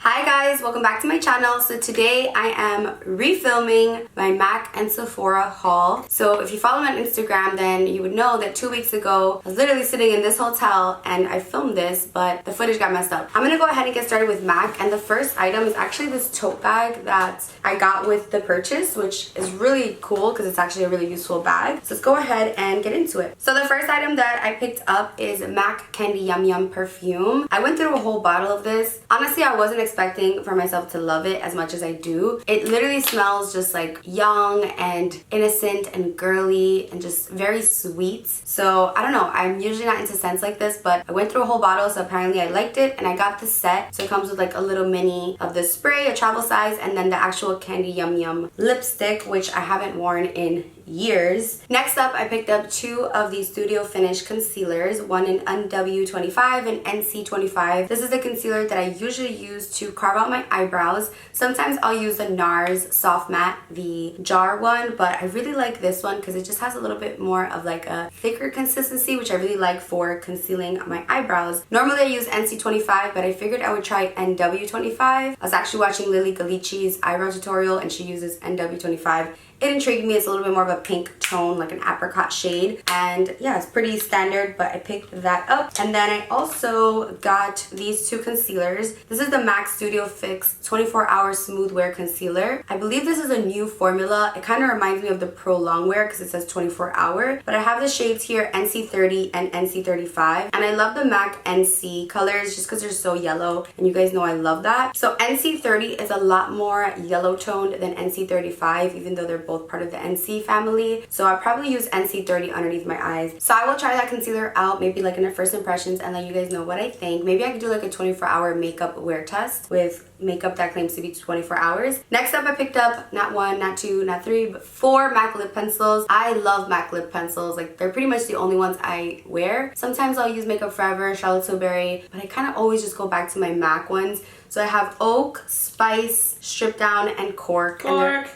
Hi guys, welcome back to my channel. So today I am refilming my MAC and Sephora haul. So if you follow me on Instagram, then you would know that 2 weeks ago I was literally sitting in this hotel and I filmed this, but the footage got messed up. I'm gonna go ahead and get started with MAC, and the first item is actually this tote bag that I got with the purchase, which is really cool because it's actually a really useful bag. So let's go ahead and get into it. So the first item that I picked up is MAC Candy Yum Yum Perfume. I went through a whole bottle of this. Honestly, I wasn't expecting for myself to love it as much as I do. It literally smells just like young and innocent and girly and just very sweet. So I don't know, I'm usually not into scents like this, but I went through a whole bottle, so apparently I liked it, and I got the set. So it comes with like a little mini of the spray, a travel size, and then the actual Candy Yum Yum lipstick, which I haven't worn in years. Next up, I picked up two of these Studio Finish concealers, one in NW25 and NC25. This is the concealer that I usually use to carve out my eyebrows. Sometimes I'll use the NARS Soft Matte, the jar one, but I really like this one because it just has a little bit more of like a thicker consistency, which I really like for concealing my eyebrows. Normally I use NC25, but I figured I would try NW25. I was actually watching Lily Galici's eyebrow tutorial and she uses NW25. It intrigued me. It's a little bit more of a pink tone, like an apricot shade. And yeah, it's pretty standard, but I picked that up. And then I also got these two concealers. This is the MAC Studio Fix 24 Hour Smooth Wear Concealer. I believe this is a new formula. It kind of reminds me of the Pro Long Wear because it says 24 hour. But I have the shades here, NC30 and NC35. And I love the MAC NC colors just because they're so yellow. And you guys know I love that. So NC30 is a lot more yellow toned than NC35, even though they're both part of the NC family. So I'll probably use NC30 underneath my eyes. So I will try that concealer out maybe like in the first impressions and let you guys know what I think. Maybe I could do like a 24-hour makeup wear test with makeup that claims to be 24 hours. Next up, I picked up not one, not two, not three, but 4 MAC lip pencils. I love MAC lip pencils. Like, they're pretty much the only ones I wear. Sometimes I'll use Makeup Forever, Charlotte Tilbury, but I kind of always just go back to my MAC ones. So I have Oak, Spice, Strip Down, and Cork. Cork.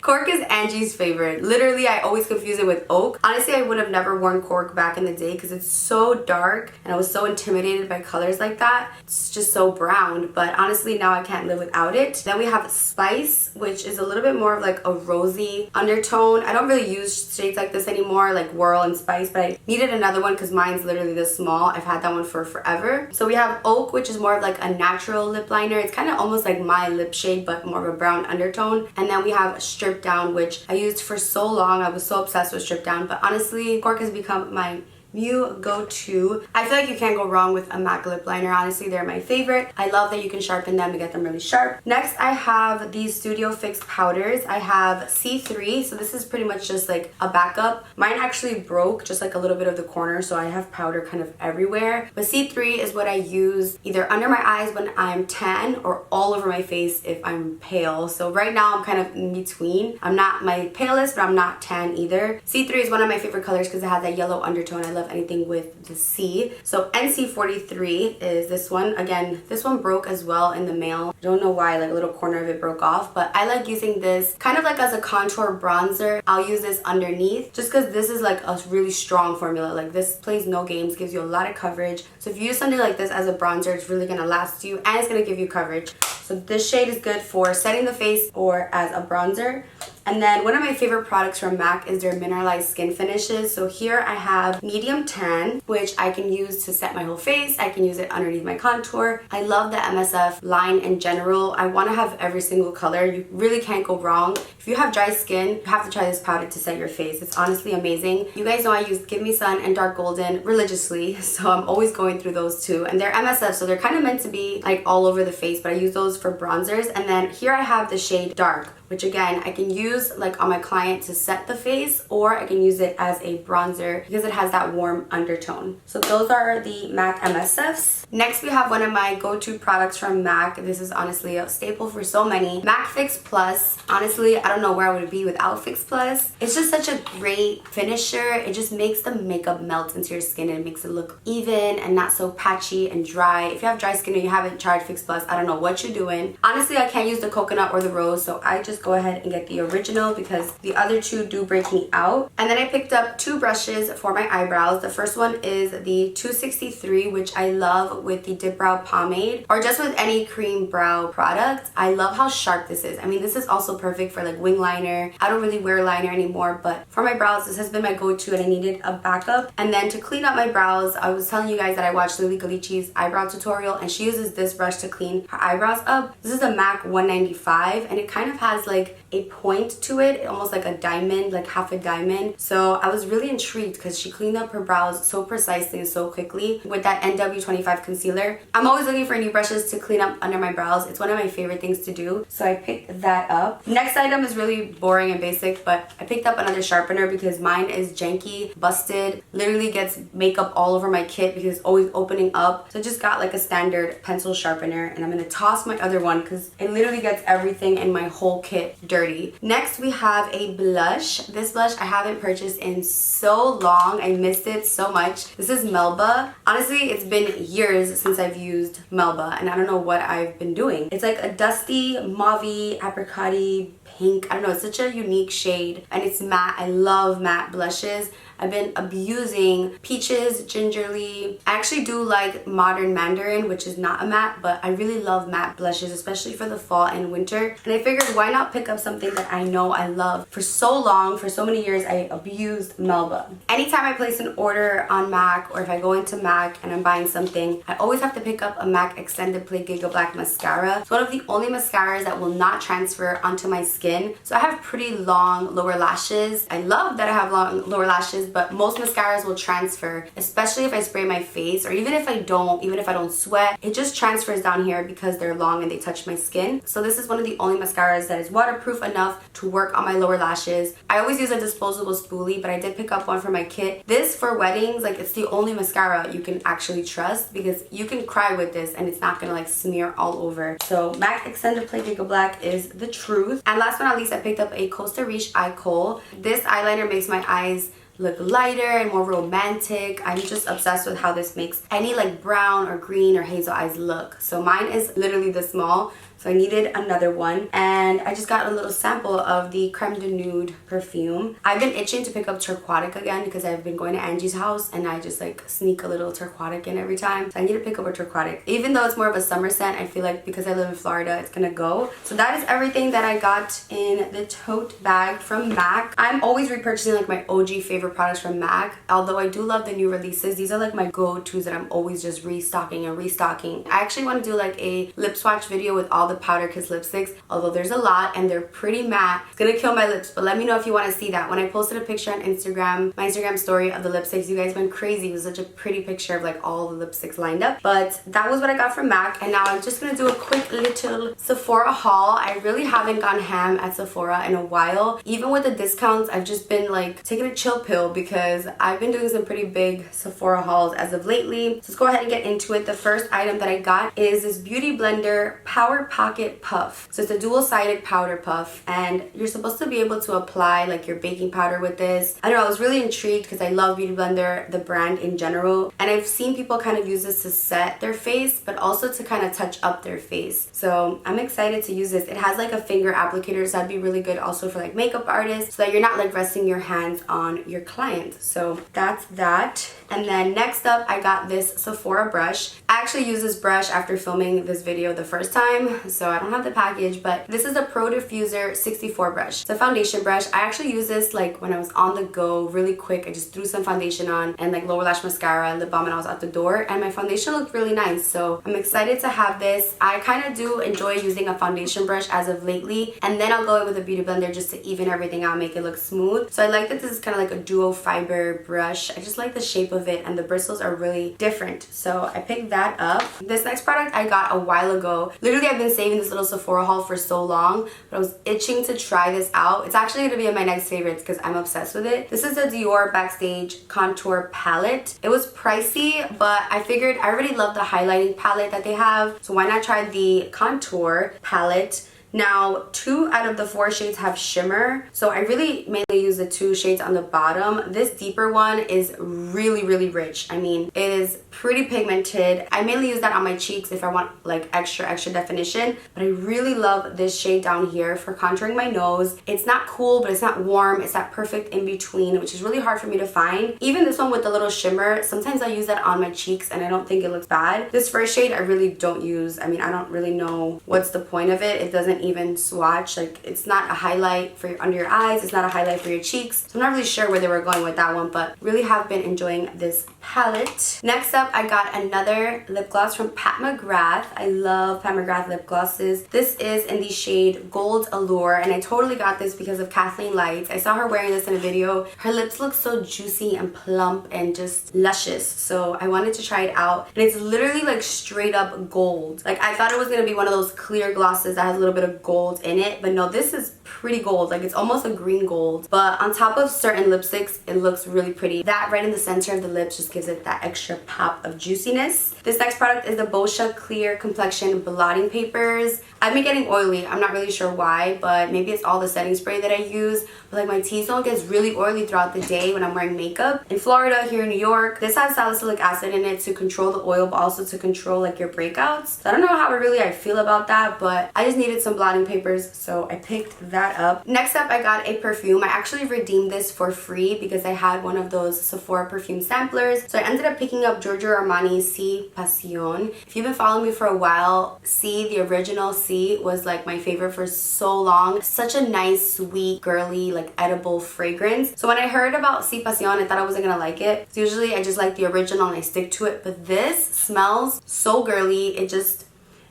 Cork is Angie's favorite. Literally, I always confuse it with Oak. Honestly, I would have never worn Cork back in the day because it's so dark and I was so intimidated by colors like that. It's just so brown, but honestly, now I can't live without it. Then we have Spice, which is a little bit more of like a rosy undertone. I don't really use shades like this anymore, like Whirl and Spice, but I needed another one because mine's literally this small. I've had that one for forever. So we have Oak, which is more of like a natural lip liner. It's kind of almost like my lip shade, but more of a brown undertone. And then we have Strip Down, which I used for so long. I was so obsessed with Strip Down, but honestly, Cork has become my new go-to. I feel like you can't go wrong with a MAC lip liner. Honestly, they're my favorite. I love that you can sharpen them and get them really sharp. Next, I have these Studio Fix powders. I have C3, so this is pretty much just like a backup. Mine actually broke just like a little bit of the corner, so I have powder kind of everywhere. But C3 is what I use either under my eyes when I'm tan or all over my face if I'm pale. So right now I'm kind of in between. I'm not my palest, but I'm not tan either. C3 is one of my favorite colors because it has that yellow undertone. I love anything with the C. So NC43 is this one. Again, this one broke as well in the mail. I don't know why, like a little corner of it broke off, but I like using this kind of like as a contour bronzer. I'll use this underneath just because this is like a really strong formula. Like, this plays no games, gives you a lot of coverage. So if you use something like this as a bronzer, it's really gonna last you and it's gonna give you coverage. So this shade is good for setting the face or as a bronzer. And then one of my favorite products from MAC is their mineralized skin finishes. So here I have medium tan, which I can use to set my whole face. I can use it underneath my contour. I love the MSF line in general. I want to have every single color. You really can't go wrong. If you have dry skin, you have to try this powder to set your face. It's honestly amazing. You guys know I use Give Me Sun and Dark Golden religiously, so I'm always going through those two. And they're MSF, so they're kind of meant to be like all over the face, but I use those for bronzers. And then here I have the shade Dark, which again, I can use like on my client to set the face, or I can use it as a bronzer because it has that warm undertone. So those are the MAC MSFs. Next, we have one of my go-to products from MAC. This is honestly a staple for so many. MAC Fix Plus. Honestly, I don't know where I would be without Fix Plus. It's just such a great finisher. It just makes the makeup melt into your skin and it makes it look even and not so patchy and dry. If you have dry skin and you haven't tried Fix Plus, I don't know what you're doing. Honestly, I can't use the coconut or the rose, so I just go ahead and get the original original because the other two do break me out. And then I picked up two brushes for my eyebrows. The first one is the 263, which I love with the Dip Brow Pomade or just with any cream brow product. I love how sharp this is. I mean, this is also perfect for like wing liner. I don't really wear liner anymore, but for my brows, this has been my go-to and I needed a backup. And then to clean up my brows, I was telling you guys that I watched Lily Galici's eyebrow tutorial and she uses this brush to clean her eyebrows up. This is a MAC 195 and it kind of has like a point to it, almost like a diamond, like half a diamond. So I was really intrigued because she cleaned up her brows so precisely and so quickly with that NW25 concealer. I'm always looking for new brushes to clean up under my brows. It's one of my favorite things to do, so I picked that up. Next item is really boring and basic, but I picked up another sharpener because mine is janky, busted, literally gets makeup all over my kit because it's always opening up. So I just got like a standard pencil sharpener and I'm gonna toss my other one because it literally gets everything in my whole kit dirty. Next we have a blush. This blush I haven't purchased in so long. I missed it so much. This is Melba. Honestly, it's been years since I've used Melba and I don't know what I've been doing. It's like a dusty, mauve-y, apricot-y pink. I don't know, it's such a unique shade and it's matte. I love matte blushes. I've been abusing Peaches, Gingerly. I actually do like Modern Mandarin, which is not a matte, but I really love matte blushes, especially for the fall and winter. And I figured why not pick up something that I know I love. For so long, for so many years, I abused Melba. Anytime I place an order on MAC or if I go into MAC and I'm buying something, I always have to pick up a MAC Extended Play GigaBlack mascara. It's one of the only mascaras that will not transfer onto my skin. So I have pretty long lower lashes. I love that I have long lower lashes, but most mascaras will transfer, especially if I spray my face or even if I don't sweat. It just transfers down here because they're long and they touch my skin. So this is one of the only mascaras that is waterproof enough to work on my lower lashes. I always use a disposable spoolie, but I did pick up one for my kit. This for weddings, like it's the only mascara you can actually trust because you can cry with this and it's not gonna like smear all over. So MAC Extended Play GigaBlack is the truth. And last but not least, I picked up a Costa Riche Eye Kohl. This eyeliner makes my eyes look lighter and more romantic. I'm just obsessed with how this makes any like brown or green or hazel eyes look. So mine is literally this small. So I needed another one and I just got a little sample of the Creme de Nude perfume. I've been itching to pick up Turquotic again because I've been going to Angie's house and I just like sneak a little Turquotic in every time. So I need to pick up a Turquotic. Even though it's more of a summer scent, I feel like because I live in Florida, it's gonna go. So that is everything that I got in the tote bag from MAC. I'm always repurchasing like my OG favorite products from MAC. Although I do love the new releases, these are like my go-tos that I'm always just restocking and restocking. I actually want to do like a lip swatch video with all the Powder Kiss lipsticks, although there's a lot and they're pretty matte. It's gonna kill my lips, but let me know if you want to see that. When I posted a picture on Instagram, my Instagram story of the lipsticks, you guys went crazy. It was such a pretty picture of like all the lipsticks lined up. But that was what I got from MAC, and now I'm just gonna do a quick little Sephora haul. I really haven't gone ham at Sephora in a while. Even with the discounts, I've just been like taking a chill pill because I've been doing some pretty big Sephora hauls as of lately. So let's go ahead and get into it. The first item that I got is this Beauty Blender Power Pocket Puff. So it's a dual-sided powder puff and you're supposed to be able to apply like your baking powder with this. I don't know, I was really intrigued because I love Beauty Blender, the brand in general, and I've seen people kind of use this to set their face but also to kind of touch up their face. So I'm excited to use this. It has like a finger applicator, so that'd be really good also for like makeup artists so that you're not like resting your hands on your client. So that's that. And then next up, I got this Sephora brush. I actually used this brush after filming this video the first time, so I don't have the package, but this is a Pro Diffuser 64 brush. It's a foundation brush. I actually used this like when I was on the go really quick. I just threw some foundation on and like lower lash mascara, lip balm, and I was out the door, and my foundation looked really nice. So I'm excited to have this. I kind of do enjoy using a foundation brush as of lately, and then I'll go in with a Beauty Blender just to even everything out, make it look smooth. So I like that this is kind of like a duo fiber brush. I just like the shape of it and the bristles are really different. So I picked that up. This next product I got a while ago. Literally I've been saving this little Sephora haul for so long, but I was itching to try this out. It's actually going to be in my next favorites because I'm obsessed with it. This is a Dior Backstage Contour Palette. It was pricey, but I figured I already love the highlighting palette that they have, so why not try the contour palette. Now, 2 out of the 4 shades have shimmer, so I really mainly use the 2 shades on the bottom. This deeper one is really, really rich. I mean, it is pretty pigmented. I mainly use that on my cheeks if I want like extra definition, but I really love this shade down here for contouring my nose. It's not cool, but it's not warm. It's that perfect in between, which is really hard for me to find. Even this one with the little shimmer, sometimes I use that on my cheeks and I don't think it looks bad. This first shade I really don't use. I mean, I don't really know what's the point of it. It doesn't even swatch. Like, it's not a highlight for under your eyes. It's not a highlight for your cheeks. So I'm not really sure where they were going with that one, but really have been enjoying this palette. Next up, I got another lip gloss from Pat McGrath. I love Pat McGrath lip glosses. This is in the shade Gold Allure, and I totally got this because of Kathleen Lights. I saw her wearing this in a video. Her lips look so juicy and plump and just luscious, so I wanted to try it out. And it's literally like straight up gold. Like, I thought it was gonna be one of those clear glosses that has a little bit of gold in it, but no, this is pretty gold. Like, it's almost a green gold, but on top of certain lipsticks, it looks really pretty. That right in the center of the lips just gives it that extra pop of juiciness. This next product is the Boscia Clear Complexion Blotting Papers. I've been getting oily. I'm not really sure why, but maybe it's all the setting spray that I use. But like, my T-zone gets really oily throughout the day when I'm wearing makeup. In Florida, here in New York, this has salicylic acid in it to control the oil, but also to control like your breakouts. So I don't know how I feel about that, but I just needed some blotting papers, so I picked that up. Next up, I got a perfume. I actually redeemed this for free because I had one of those Sephora perfume samplers. So I ended up picking up Giorgio Armani C Passione. If you've been following me for a while, C, the original C, was like my favorite for so long. Such a nice, sweet, girly, like edible fragrance. So when I heard about C Passione, I thought I wasn't gonna like it. So usually I just like the original and I stick to it, but this smells so girly. It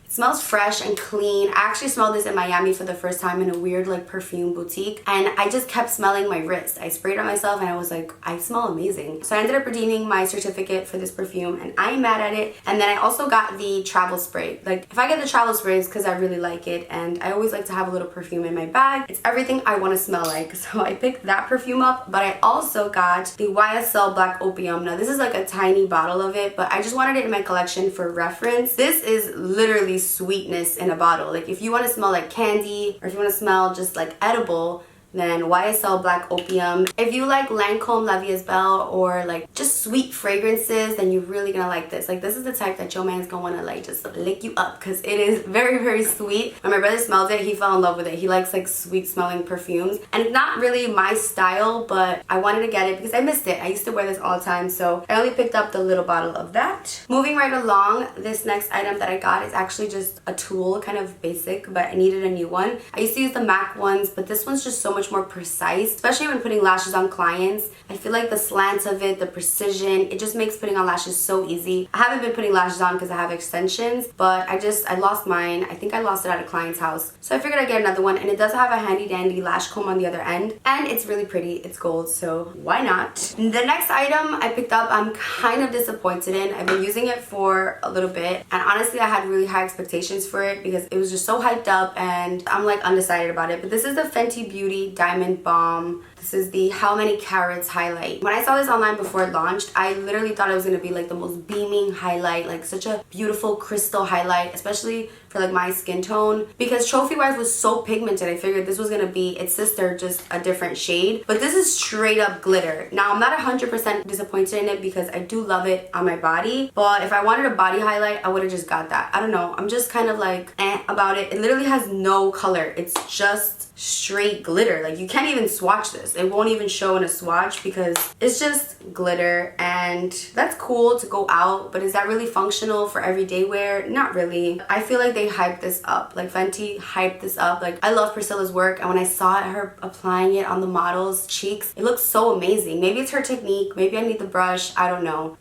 smells fresh and clean. I actually smelled this in Miami for the first time in a weird like perfume boutique, and I just kept smelling my wrist. I sprayed it on myself and I was like, I smell amazing. So I ended up redeeming my certificate for this perfume and I'm mad at it. And then I also got the travel spray. Like, if I get the travel spray, it's because I really like it, and I always like to have a little perfume in my bag. It's everything I want to smell like. So I picked that perfume up, but I also got the YSL Black Opium. Now this is like a tiny bottle of it, but I just wanted it in my collection for reference. This is literally sweetness in a bottle. Like, if you want to smell like candy, or if you want to smell just like edible, then YSL Black Opium. If you like Lancome La Vie is Belle or like just sweet fragrances, then you're really gonna like this. Like, this is the type that your man's gonna wanna like just lick you up, because it is very, very sweet. When my brother smelled it, he fell in love with it. He likes like sweet smelling perfumes, and it's not really my style, but I wanted to get it because I missed it. I used to wear this all the time, so I only picked up the little bottle of that. Moving right along, this next item that I got is actually just a tool, kind of basic, but I needed a new one. I used to use the MAC ones, but this one's just so much more precise, especially when putting lashes on clients. I feel like the slants of it, the precision, it just makes putting on lashes so easy. I haven't been putting lashes on because I have extensions, but I lost mine. I think I lost it at a client's house, so I figured I'd get another one. And it does have a handy dandy lash comb on the other end, and it's really pretty. It's gold, so why not? The next item I picked up, I'm kind of disappointed in. I've been using it for a little bit, and honestly I had really high expectations for it because it was just so hyped up, and I'm like undecided about it. But this is the Fenty Beauty Diamond Balm. This is the How Many Carats highlight. When I saw this online before it launched, I literally thought it was gonna be like the most beaming highlight, like such a beautiful crystal highlight, especially for like my skin tone, because Trophy Wife was so pigmented. I figured this was gonna be its sister, just a different shade, but this is straight up glitter. Now, I'm not 100% disappointed in it because I do love it on my body, but if I wanted a body highlight, I would have just got that. I don't know, I'm just kind of like about it. It literally has no color. It's just straight glitter. Like, you can't even swatch this. It won't even show in a swatch because it's just glitter, and that's cool to go out, but is that really functional for everyday wear? Not really. I feel like they hyped this up. Like, Fenty hyped this up. Like, I love Priscilla's work, and when I saw her applying it on the model's cheeks, it looks so amazing. Maybe it's her technique, maybe I need the brush, I don't know.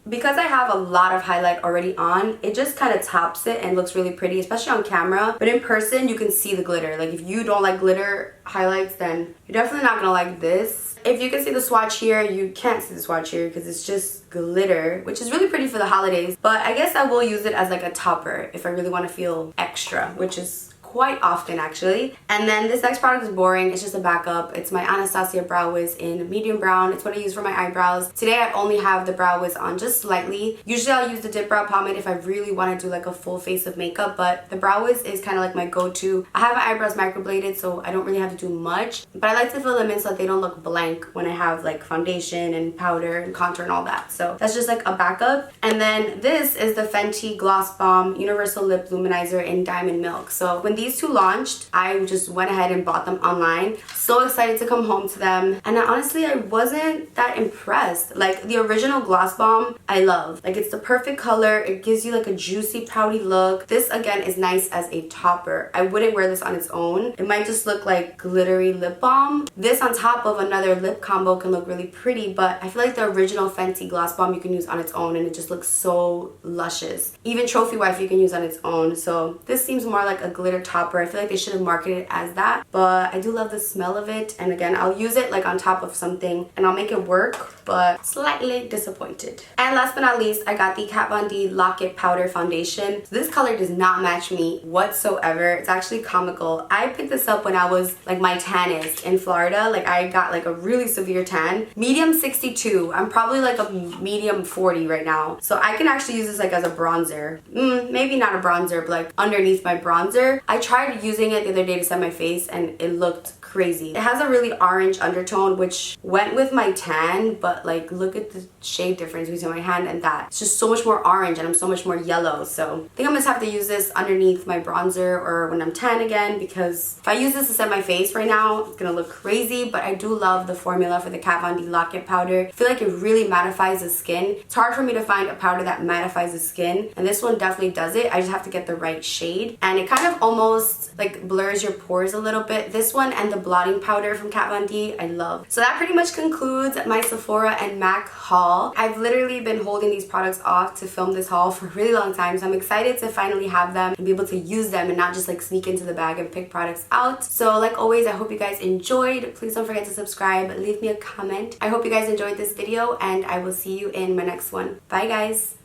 Because I have a lot of highlight already on, it just kind of tops it and looks really pretty, especially on camera. But in person, you can see the glitter. Like, if you don't like glitter highlights, then you're definitely not gonna like this. If you can see the swatch here, you can't see the swatch here because it's just glitter, which is really pretty for the holidays. But I guess I will use it as like a topper if I really want to feel extra, which is quite often actually. And then this next product is boring. It's just a backup. It's my Anastasia Brow Wiz in medium brown. It's what I use for my eyebrows. Today I only have the Brow Wiz on just slightly. Usually I'll use the Dip Brow Pomade if I really want to do like a full face of makeup, but the Brow Wiz is kind of like my go-to. I have my eyebrows microbladed, so I don't really have to do much, but I like to fill them in so that they don't look blank when I have like foundation and powder and contour and all that. So that's just like a backup. And then this is the Fenty Gloss Bomb Universal Lip Luminizer in Diamond Milk. So when these two launched, I just went ahead and bought them online. So excited to come home to them. And honestly, I wasn't that impressed. Like the original Gloss Bomb, I love. Like it's the perfect color. It gives you like a juicy, pouty look. This again is nice as a topper. I wouldn't wear this on its own. It might just look like glittery lip balm. This on top of another lip combo can look really pretty, but I feel like the original Fenty Gloss Bomb you can use on its own and it just looks so luscious. Even Trophy Wife you can use on its own. So this seems more like a glitter topper. I feel like they should have marketed it as that, but I do love the smell of it. And again, I'll use it like on top of something and I'll make it work, but slightly disappointed. And last but not least, I got the Kat Von D Lock-It Powder Foundation. So this color does not match me whatsoever. It's actually comical. I picked this up when I was like my tannest in Florida. Like I got like a really severe tan. Medium 62. I'm probably like a medium 40 right now. So I can actually use this like as a bronzer. Maybe not a bronzer, but like underneath my bronzer. I tried using it the other day to set my face and it looked crazy. It has a really orange undertone which went with my tan, but like look at the shade difference between my hand and that. It's just so much more orange and I'm so much more yellow. So I think I'm gonna have to use this underneath my bronzer or when I'm tan again, because if I use this to set my face right now, it's gonna look crazy. But I do love the formula for the Kat Von D Lock-It powder. I feel like it really mattifies the skin. It's hard for me to find a powder that mattifies the skin, and this one definitely does it. I just have to get the right shade, and it kind of almost like blurs your pores a little bit. This one and the blotting powder from Kat Von D I love. So that pretty much concludes my Sephora and MAC haul. I've literally been holding these products off to film this haul for a really long time, so I'm excited to finally have them and be able to use them and not just like sneak into the bag and pick products out. So like always, I hope you guys enjoyed. Please don't forget to subscribe, leave me a comment. I hope you guys enjoyed this video and I will see you in my next one. Bye guys.